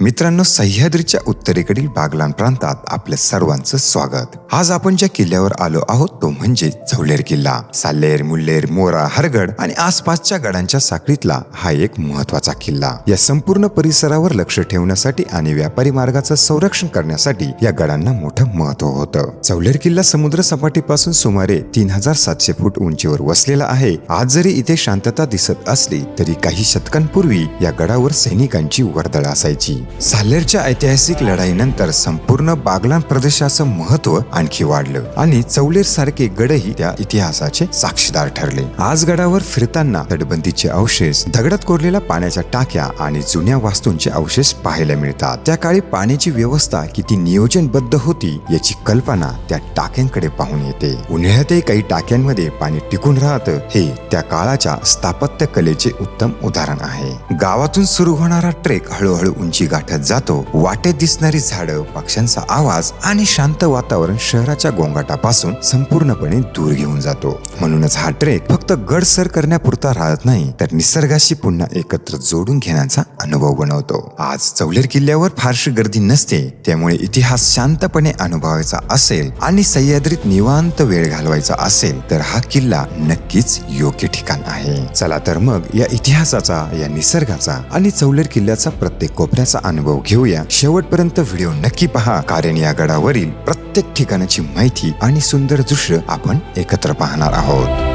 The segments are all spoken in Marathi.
मित्रांनो, सह्याद्रीच्या उत्तरेकडील बागलाण प्रांतात आपल्या सर्वांचं स्वागत. आज आपण ज्या किल्ल्यावर आलो आहोत तो म्हणजे चौलेर किल्ला. साल्लेर, मुल्लेर, मोरा, हरगड आणि आसपासच्या गडांच्या साखळीतला हा एक महत्वाचा किल्ला. या संपूर्ण परिसरावर लक्ष ठेवण्यासाठी आणि व्यापारी मार्गाचं संरक्षण करण्यासाठी या गडांना मोठं महत्व होतं. चौलेर किल्ला समुद्र सपाटीपासून सुमारे 3700 फूट उंचीवर वसलेला आहे. आज जरी इथे शांतता दिसत असली तरी काही शतकांपूर्वी या गडावर सैनिकांची वर्दळ असायची. साल्लेरच्या ऐतिहासिक लढाईनंतर संपूर्ण बागलाण प्रदेशाचं महत्व आणखी वाढलं आणि चौलेर सारखे गडही त्या इतिहासाचे साक्षीदार ठरले. आज गडावर फिरताना तटबंदीचे अवशेष, दगडात कोरलेल्या पाण्याच्या टाक्या आणि जुन्या वास्तूंचे अवशेष पाहायला मिळतात. त्या काळी पाण्याची व्यवस्था किती नियोजनबद्ध होती याची कल्पना त्या टाक्यांकडे पाहून येते. उन्हाळ्यातही काही टाक्यांमध्ये पाणी टिकून राहतं हे त्या काळाच्या स्थापत्य कलेचे उत्तम उदाहरण आहे. गावातून सुरू होणारा ट्रेक हळूहळू उंची गाठत जातो. वाटेत दिसणारी झाडं, पक्ष्यांचा आवाज आणि शांत वातावरण शहराच्या गोंगाटापासून संपूर्णपणे दूर घेऊन जातो. म्हणूनच हा ट्रेक फक्त गड सर करण्यापुरता राहत नाही तर निसर्गाशी पुन्हा एकत्र जोडून घेण्याचा अनुभव बनवतो. आज चौलेर किल्ल्यावर फारशी गर्दी नसते, त्यामुळे इतिहास शांतपणे अनुभवायचा असेल आणि सह्याद्रीत निवांत वेळ घालवायचा असेल तर हा किल्ला नक्कीच योग्य ठिकाण आहे. चला तर मग या इतिहासाचा, या निसर्गाचा आणि चौलेर किल्ल्याचा प्रत्येक कोपऱ्याचा अनुभव घेऊया. शेवटपर्यंत व्हिडिओ नक्की पहा, कारण या गडावरील प्रत्येक ठिकाणाची माहिती आणि सुंदर दृश्य आपण एकत्र पाहणार आहोत.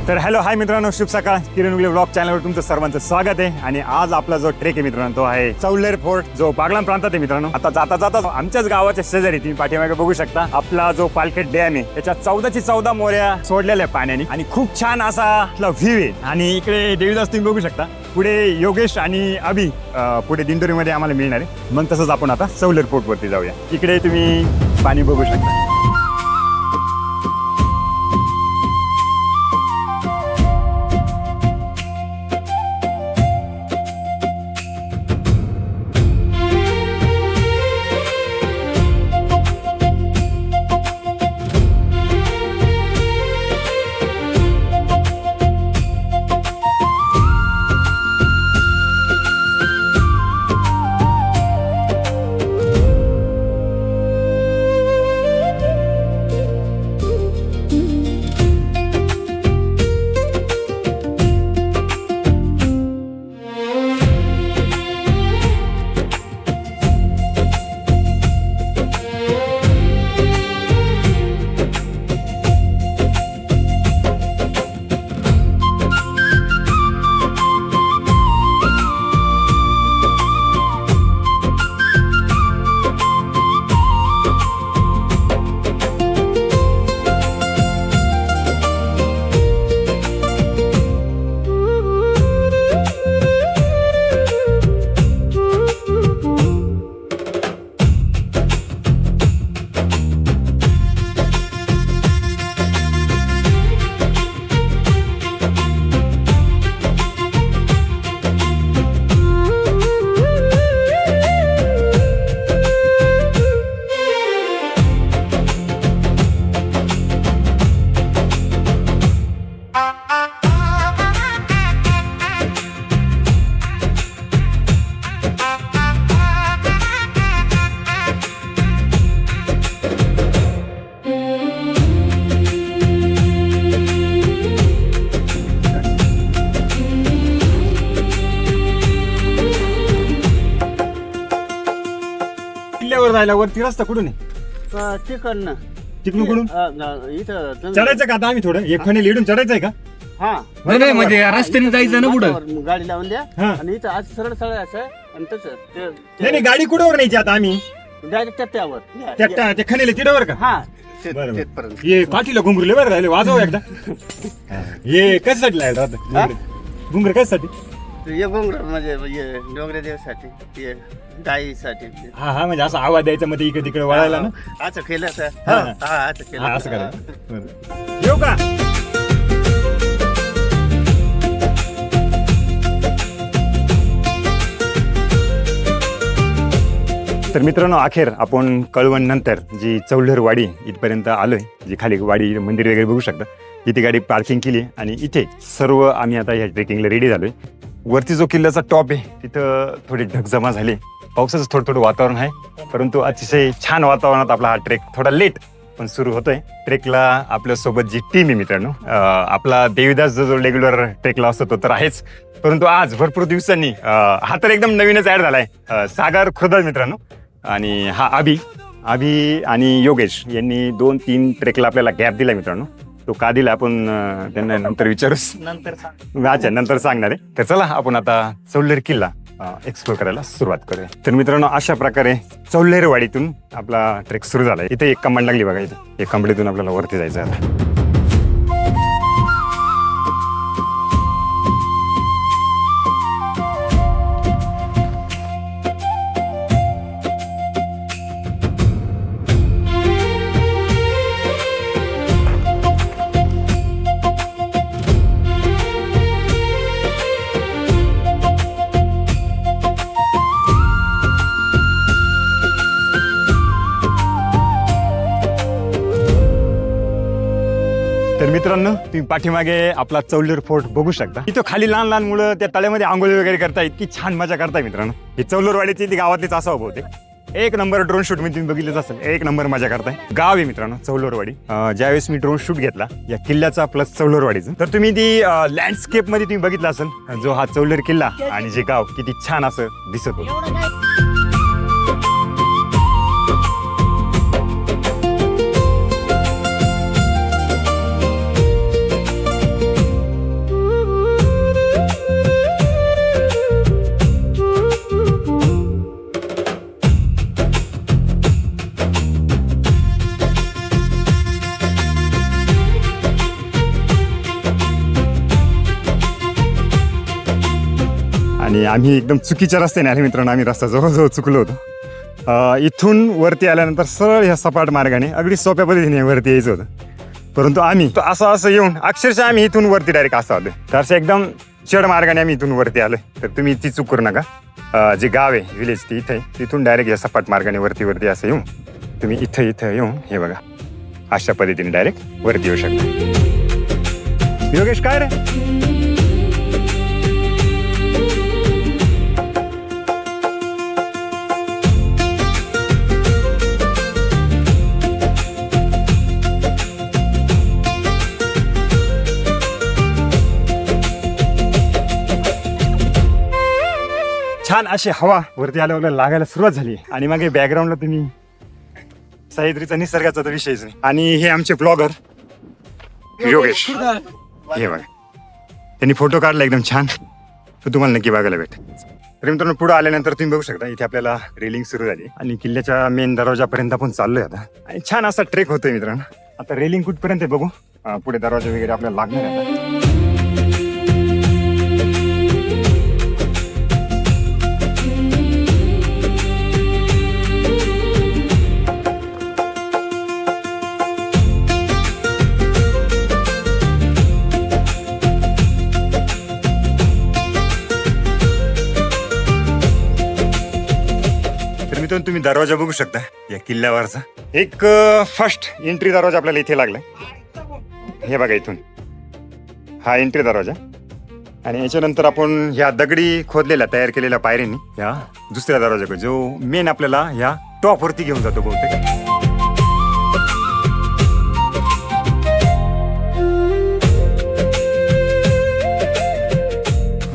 तर हॅलो, हाय मित्रांनो, शुभ सकाळ. किरण उगले ब्लॉग चॅनलवर तुमचं सर्वांचं स्वागत आहे. आणि आज आपला जो ट्रेक आहे मित्रांनो तो आहे चौलेर फोर्ट, जो बागलाण प्रांतात आहे मित्रांनो. आता जाता जाता आमच्याच गावाच्या शेजारी तुम्ही पाठीमागे बघू शकता आपला जो पालखेड डॅम आहे, त्याच्या 14 मोऱ्या सोडलेल्या पाण्याने आणि खूप छान असा व्ह्यू आहे. आणि इकडे देवीदास तुम्ही बघू शकता, पुढे योगेश आणि अभि पुढे दिंडोरीमध्ये आम्हाला मिळणार आहे. मग तसंच आपण आता चौलेर फोर्ट वरती जाऊया. इकडे तुम्ही पाणी बघू शकता. जायला वरती रस्ता कुठून आहे? तिकडनं तिकडून कुठून इथं चढायचं का आता आम्ही थोडं एक खणे लिडून चढायचंय का? हा नाही म्हणजे रस्त्याने जायचं ना पुढं. गाडी लावून द्या हा. आणि इथं आज सरळ सरळ असं आणि तसं नाही नाही, गाडी कुठवर न्यायची आता आम्ही? डायरेक्ट टप्प्यावर त्या खणेले तिथवर का? हा बरं. तिथपर्यंत. ये पाठीला घुंगरुले बरं राहिले, वाजव एकदा. ये कशासाठी लावलं आता घुंगर? कशासाठी? हे घोंगडं म्हणजे हे डोंगरे देवासाठी, हे गाईसाठी. हा हा, म्हणजे असा आवाज द्यायचा मध्ये इकडे तिकडे वळायला ना. असं केलं तर हा. हा असं केलं हा, असं तर. करायचं. बरं. येऊ का? तर मित्रांनो, अखेर आपण कळवण नंतर जी चौल्हेर वाडी इथपर्यंत आलोय, जी खाली वाडी मंदिर वगैरे बघू शकता, इथे गाडी पार्किंग केली आणि इथे सर्व आम्ही आता या ट्रेकिंगला रेडी झालोय. वरती जो किल्ल्याचा टॉप आहे तिथं थोडी ढगजमा झाली, पावसाचं थोडं थोडं वातावरण आहे, परंतु अतिशय छान वातावरणात आपला हा ट्रेक थोडा लेट पण सुरू होतोय. ट्रेकला आपल्यासोबत जी टीम आहे मित्रांनो, आपला देवीदास जो रेग्युलर ट्रेकला असतो तो तर आहेच, परंतु आज भरपूर दिवसांनी हा तर एकदम नवीनच ऍड झालाय, सागर खुर्द मित्रांनो, आणि हा अभि आणि योगेश यांनी 2-3 ट्रेकला आपल्याला गॅप दिला मित्रांनो. तो का दिला आपण त्यांना नंतर विचारूच, नंतर सांगणार आहे. तर चला आपण आता चौल्हेर किल्ला एक्सप्लोर करायला सुरुवात करूया. तर मित्रांनो, अशा प्रकारे चौल्हेर वाडीतून आपला ट्रेक सुरू झाला. इथे एक कमांड लागली बघा, इथे एक कंबळीतून आपल्याला वरती जायचं आहे. तर मित्रांनो, तुम्ही पाठीमागे आपला चौल्हेर फोर्ट बघू शकता. इथं खाली लहान लहान मुलं त्या तळ्यामध्ये आंघोळी वगैरे करतायत, की छान मजा करताय मित्रांनो. ही चौल्हेरवाडीची ती गावातलीच असावं बहुतेक. एक नंबर ड्रोन शूट मध्ये तुम्ही बघितलंच असेल, एक नंबर मजा करताय. गाव आहे मित्रांनो चौल्हेरवाडी. ज्यावेळेस मी ड्रोन शूट घेतला या किल्ल्याचा प्लस चौल्हेरवाडीचं, तर तुम्ही ती लँडस्केप मध्ये तुम्ही बघितलं असेल जो हा चौल्हेर किल्ला आणि जे गाव किती छान असं दिसत होतं. आणि आम्ही एकदम चुकीच्या रस्त्याने आले मित्रांनो. आम्ही रस्ता जवळजवळ चुकलो होतो. इथून वरती आल्यानंतर सरळ ह्या सपाट मार्गाने अगदी सोप्या पद्धतीने वरती यायचं होतं, परंतु आम्ही असं येऊन अक्षरशः आम्ही इथून वरती डायरेक्ट असं आलो. तर असं एकदम चढ मार्गाने आम्ही इथून वरती आलोय. तर तुम्ही ती चूक करू नका. जे गाव आहे विलेज ती इथे, तिथून डायरेक्ट या सपाट मार्गाने वरती असं येऊन तुम्ही इथं येऊन हे बघा अशा पद्धतीने डायरेक्ट वरती येऊ शकता. योगेश काय रे? छान अशी हवा वरती आल्यावर लागायला सुरुवात झाली. आणि मग बॅकग्राऊंडला तुम्ही सह्याद्रीचा निसर्गाचा तर विषयच नाही. आणि हे आमचे ब्लॉगर योगेश, हे बघा त्यांनी फोटो काढला एकदम छान, तो तुम्हाला नक्की बघायला भेटेल. तर मित्रांनो, पुढे आल्यानंतर तुम्ही बघू शकता इथे आपल्याला रेलिंग सुरू झाली आणि किल्ल्याच्या मेन दरवाजापर्यंत आपण चाललोय आता. आणि छान असा ट्रेक होतोय मित्रांनो. आता रेलिंग कुठपर्यंत बघू, पुढे दरवाजा वगैरे आपल्याला लागणार आहे. तुम्ही दरवाजा बघू शकता या किल्ल्यावरचा. एक फर्स्ट एंट्री दरवाजा आपल्याला इथे लागलाय. हे बघा इथून हा एंट्री दरवाजा. आणि याच्यानंतर आपण ह्या दगडी खोदलेल्या तयार केलेल्या पायऱ्यांनी ह्या दुसऱ्या दरवाजाकडे, जो मेन आपल्याला ह्या टॉप वरती घेऊन जातो बहुतेक.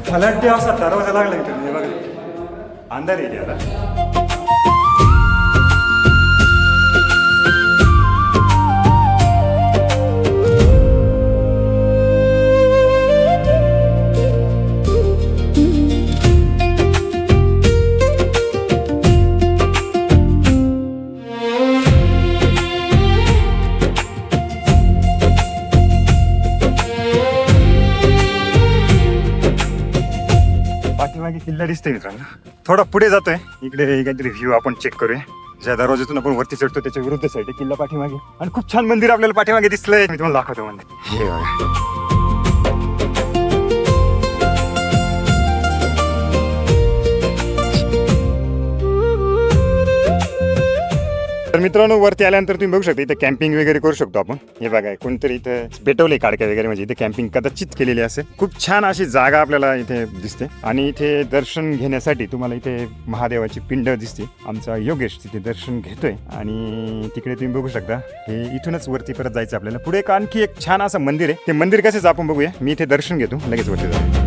फलाट असा दरवाजा लागला इथे. हे बघा अंधार येते आता. किल्ला दिसतोय मित्रांनो. थोडा पुढे जातोय, इकडे काहीतरी व्ह्यू आपण चेक करूया. ज्या दरवाजातून आपण वरती चढतो त्याच्या विरुद्ध साईड किल्ला पाठीमागे, आणि खूप छान मंदिर आपल्याला पाठीमागे दिसलंय. मी तुम्हाला दाखवतो मंदिर. हे बघा. तर मित्रांनो वरती आल्यानंतर तुम्ही बघू शकता इथे कॅम्पिंग वगैरे करू शकतो आपण. हे बघा कोणतरी इथे पेटवले काडक्या वगैरे, म्हणजे इथे कॅम्पिंग कदाचित केलेली असेल. खूप छान अशी जागा आपल्याला इथे दिसते आणि इथे दर्शन घेण्यासाठी तुम्हाला इथे महादेवाची पिंड दिसते. आमचा योगेश तिथे दर्शन घेतोय आणि तिकडे तुम्ही बघू शकता हे इथूनच वरती परत जायचं आपल्याला. पुढे एक आणखी एक छान असं मंदिर आहे. ते मंदिर कसेच आपण बघूया. मी इथे दर्शन घेतो, लगेच वरती जाऊ.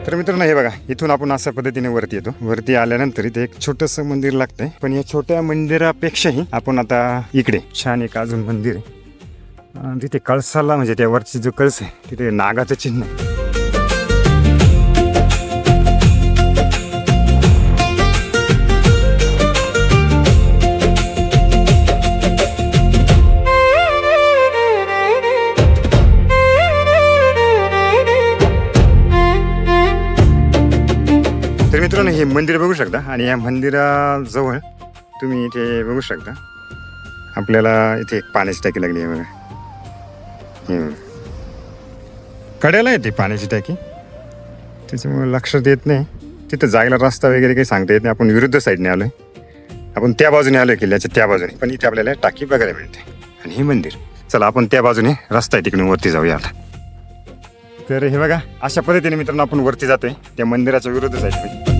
तर मित्रांनो हे बघा, इथून आपण अशा पद्धतीने वरती येतो. वरती आल्यानंतर इथे एक छोटंसं मंदिर लागतंय, पण या छोट्या मंदिरापेक्षाही आपण आता इकडे छान एक अजून मंदिर आहे. तिथे कळसाला म्हणजे त्यावरची जो कळस आहे तिथे नागाचं चिन्ह आहे. तर मित्रांनो हे मंदिर बघू शकता आणि या मंदिराजवळ तुम्ही इथे बघू शकता आपल्याला इथे एक पाण्याची टाकी लागली आहे बघा. कड्याला येते पाण्याची टाकी, त्याच्यामुळे लक्षात येत नाही. तिथं जायला रस्ता वगैरे काही सांगता येत नाही. आपण विरुद्ध साईडने आलोय, आपण त्या बाजूने आलोय किल्ल्याच्या त्या बाजूने, पण इथे आपल्याला टाकी बघायला मिळते आणि हे मंदिर. चला आपण त्या बाजूने रस्ता आहे तिकडून वरती जाऊया आता. तर हे बघा अशा पद्धतीने मित्रांनो आपण वरती जातोय त्या मंदिराच्या विरुद्ध साईडमध्ये.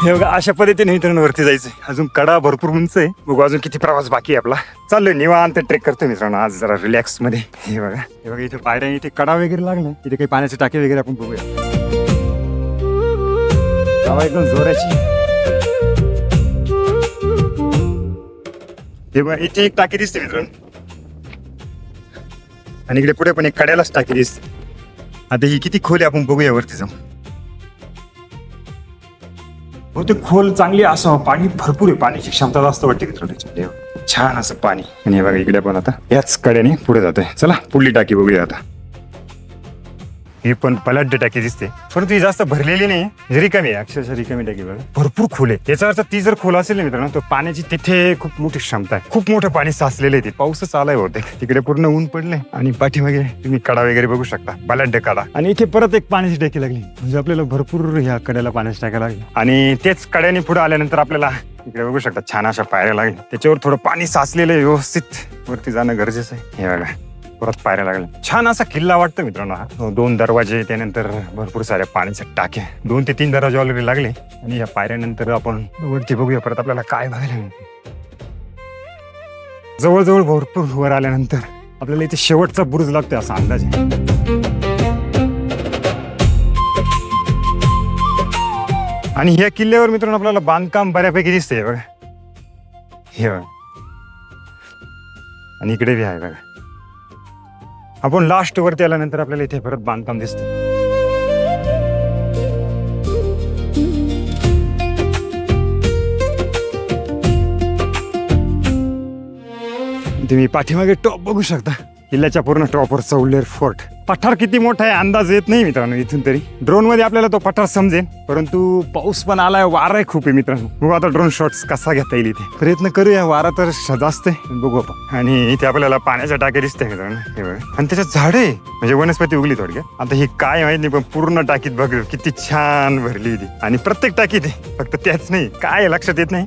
हे बघा अशा पद्धतीने मित्रांनो वरती जायचंय. अजून कडा भरपूर उंच आहे. बघू अजून किती प्रवास बाकी आहे आपला. चाललोय निवांत ट्रेक करतोय मित्रांनो आज जरा रिलॅक्स मध्ये. हे बघा इथे पायऱ्या, इथे कडा वगैरे लागलाय. इथे काही पाण्याचे टाके वगैरे आपण बघूया. हवा एकदम जोराची. हे बघा इथे एक टाकी दिसते मित्रांनो आणि इकडे पुढे पण एक कड्यालाच टाकी दिसते. आता ही किती खोल आहे आपण बघूया वरती जाऊन. बहुतेक खोल चांगली असावं. पाणी भरपूर आहे, पाण्याची क्षमता जास्त वाटते मित्रांनो. छान असं पाणी. आणि हे बघा इकडे पण आता याच कड्याने पुढे जातोय. चला पुढली टाकी बघूया आता. ही पण पलाढ्य टाकी दिसते, परंतु ही जास्त भरलेली नाही, रिकामी आहे. अक्षरशः रिकामी टाकी बघा, भरपूर खोल आहे. याचा अर्थ ती जर खोल असेल ना मित्रांनो तर पाण्याची तिथे खूप मोठी क्षमता आहे. खूप मोठं पाणी साचलेलं आहे. ते पाऊसच आलाय होते. तिकडे पूर्ण ऊन पडलंय आणि पाठीमागे तुम्ही कडा वगैरे बघू शकता, पलाढ्य कडा. आणि इथे परत एक पाण्याची टाकी लागली, म्हणजे आपल्याला भरपूर ह्या कड्याला पाण्याची टाकी लागली. आणि तेच कड्याने पुढे आल्यानंतर आपल्याला इकडे बघू शकता छान अशा पायऱ्या लागल्या. त्याच्यावर थोडं पाणी साचलेलं आहे, व्यवस्थित वरती जाणं गरजेचं आहे. हे बघा परत पायऱ्या लागल्या. छान असा किल्ला वाटतो मित्रांनो हा. 2 दरवाजे, त्यानंतर भरपूर साऱ्या पाण्याच्या टाक्या. 2 ते 3 दरवाजे ऑलरेडी लागले आणि या पायऱ्यानंतर आपण वरती बघूया परत आपल्याला काय बघायला मिळते. जवळजवळ भरपूर वर आल्यानंतर आपल्याला इथे शेवटचा बुरुज लागतोय असा अंदाज आहे. आणि ह्या किल्ल्यावर मित्रांनो आपल्याला बांधकाम बऱ्यापैकी दिसतंय बघा. हे बघा आणि इकडे बी आहे बघा. आपण लास्ट वरती आल्यानंतर आपल्याला इथे परत बांधकाम दिसतं. तुम्ही पाठीमागे टॉप बघू शकता. किल्ल्याच्या पूर्ण टॉपवर चौलेर फोर्ट. पठार किती मोठा आहे अंदाज येत नाही मित्रांनो इथून तरी. ड्रोन मध्ये आपल्याला तो पठार समजेल, परंतु पाऊस पण आलाय, वारा आहे खूप आहे मित्रांनो. बघू आता ड्रोन शॉट्स कसा घेता येईल इथे. प्रयत्न करूया. वारा तर जास्त आहे, बघू आपण. आणि इथे आपल्याला पाण्याच्या टाक्या दिसते मित्रांनो. हे बघा आणि त्याच्यात झाड आहे, म्हणजे वनस्पती उगली थोडक्यात. आता ही काय माहित नाही, पण पूर्ण टाकीत बघ किती छान भरली ती. आणि प्रत्येक टाकीत आहे, फक्त त्याच नाही. काय लक्षात येत नाही.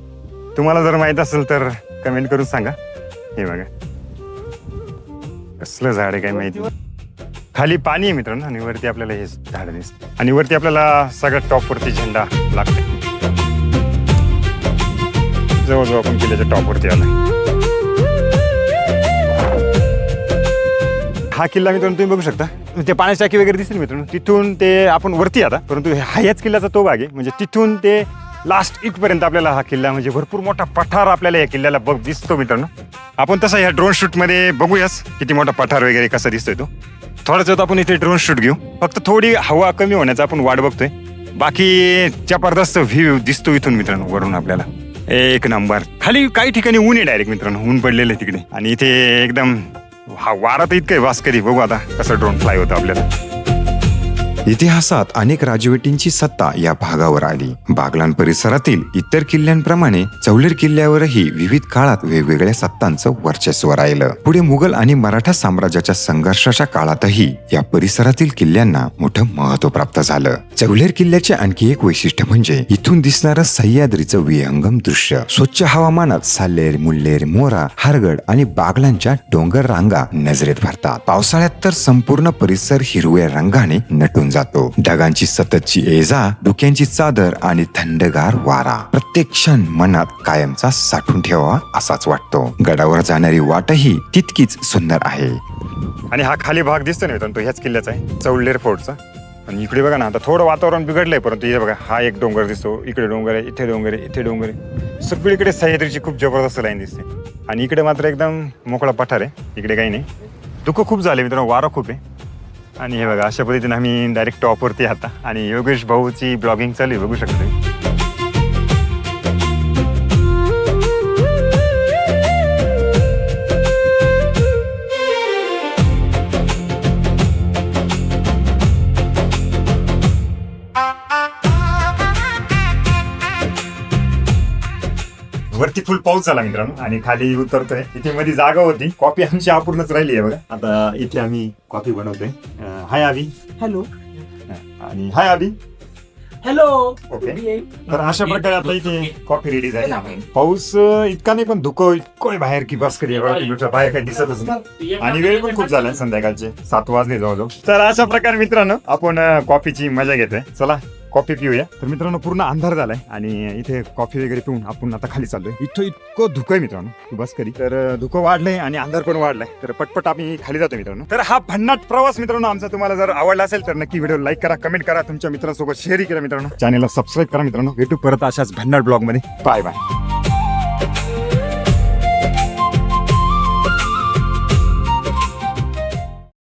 तुम्हाला जर माहित असेल तर कमेंट करून सांगा. हे बघा कसलं झाड आहे काय माहिती. खाली पाणी आहे मित्रांनो आणि वरती आपल्याला हे झाड दिसते. आणि वरती आपल्याला सगळ्यात टॉपवरती झेंडा लागतो. जवळजवळ आपण किल्ल्याच्या टॉपवरती आलोय. हा किल्ला मित्रांनो तुम्ही बघू शकता. ते पाण्याची टाकी वगैरे दिसते मित्रांनो. तिथून ते आपण वरती आता, परंतु हा याच किल्ल्याचा तो भाग आहे. म्हणजे तिथून ते लास्ट इथपर्यंत आपल्याला हा किल्ला, म्हणजे भरपूर मोठा पठार आपल्याला या किल्ल्याला दिसतो मित्रांनो. आपण तसा ह्या ड्रोन शूट मध्ये बघूयाच किती मोठा पठार वगैरे कसा दिसतोय तो. थोड्याच वेळात आपण इथे ड्रोन शूट घेऊ. फक्त थोडी हवा कमी होण्याचा आपण वाट बघतोय. बाकी जबरदस्त व्ह्यू दिसतो इथून मित्रांनो वरून आपल्याला. एक नंबर. खाली काही ठिकाणी ऊन आहे डायरेक्ट मित्रांनो, ऊन पडलेलं आहे तिकडे. आणि इथे एकदम हा वारा तर इतकं वास कधी. बघू आता कसं ड्रोन फ्लाय होतं आपल्याला. इतिहासात अनेक राजवटींची सत्ता या भागावर आली. बागलाण परिसरातील इतर किल्ल्यांप्रमाणे चौलेर किल्ल्यावरही विविध काळात वेगवेगळ्या सत्तांचं वर्चस्व राहिलं. पुढे मुघल आणि मराठा साम्राज्याच्या संघर्षाच्या काळातही या परिसरातील किल्ल्यांना मोठं महत्व प्राप्त झालं. चौलेर किल्ल्याचे आणखी एक वैशिष्ट्य म्हणजे इथून दिसणारं सह्याद्रीचं विहंगम दृश्य. स्वच्छ हवामानात साल्लेर, मुल्लेर, मोरा, हरगड आणि बागलांच्या डोंगर रांगा नजरेत भरतात. पावसाळ्यात तर संपूर्ण परिसर हिरव्या रंगाने नटून जातो. ढगांची सततची ये-जा, धुक्यांची चादर आणि थंडगार वारा प्रत्येक क्षण मनात कायमचा साठून ठेवावा असाच वाटतो. गडावर जाणारी वाटही तितकीच सुंदर आहे. आणि हा खाली भाग दिसतो ना मित्रांनो, तो ह्याच किल्ल्याचा आहे, चौलेर फोर्टचा. आणि इकडे बघा ना, आता थोडं वातावरण बिघडलंय, परंतु हे बघा, हा एक डोंगर दिसतो, इकडे डोंगर आहे, इथे डोंगर आहे, इथे डोंगर आहे. सगळीकडे सह्याद्रीची खूप जबरदस्त लाईन दिसते. आणि इकडे मात्र एकदम मोकळा पठार आहे, इकडे काही नाही. धुकं खूप झाले मित्रांनो, वारं खूप आहे. आणि हे बघा, अशा पद्धतीने आम्ही डायरेक्ट टॉपवरती आता. आणि योगेश भाऊची ब्लॉगिंग चालू आहे, बघू शकतो तुम्ही. वरती फुल पाऊस झाला मित्रांनो आणि खाली उतरतोय. इथे मध्ये जागा होती, कॉफी आमची अपूर्णच राहिली आहे बघा. आता इथे आम्ही कॉफी बनवतोय. हाय आबी. हॅलो. आणि हाय आबी. हॅलो. ओके. तर अशा प्रकारे आता इथे कॉफी रेडी झाली. पाऊस इतका नाही, पण धुकं इतकं आहे बाहेर की बस कधी बाहेर काही दिसतच नाही. आणि वेळ पण खूप झाला, संध्याकाळचे 7 वाजले जवळजवळ. तर अशा प्रकारे मित्रांनो आपण कॉफीची मजा घेतोय. चला कॉफी पिऊया. तर मित्रांनो पूर्ण अंधार झालाय आणि इथे कॉफी वगैरे पिऊन आपण आता खाली चाललोय. इथं इतकं धुकं आहे मित्रांनो, बस कधी. तर धुकं वाढलंय आणि अंधार पण वाढलाय. तर पटपट आम्ही खाली जातो मित्रांनो. तर हा भन्नाट प्रवास मित्रांनो आमचा तुम्हाला जर आवडला असेल तर नक्की व्हिडिओ लाईक करा, कमेंट करा, तुमच्या मित्रांसोबत शेअर करा मित्रांनो. चॅनलला सबस्क्राईब करा मित्रांनो. भेटू परत अशाच भन्नाट ब्लॉग मध्ये. Bye bye.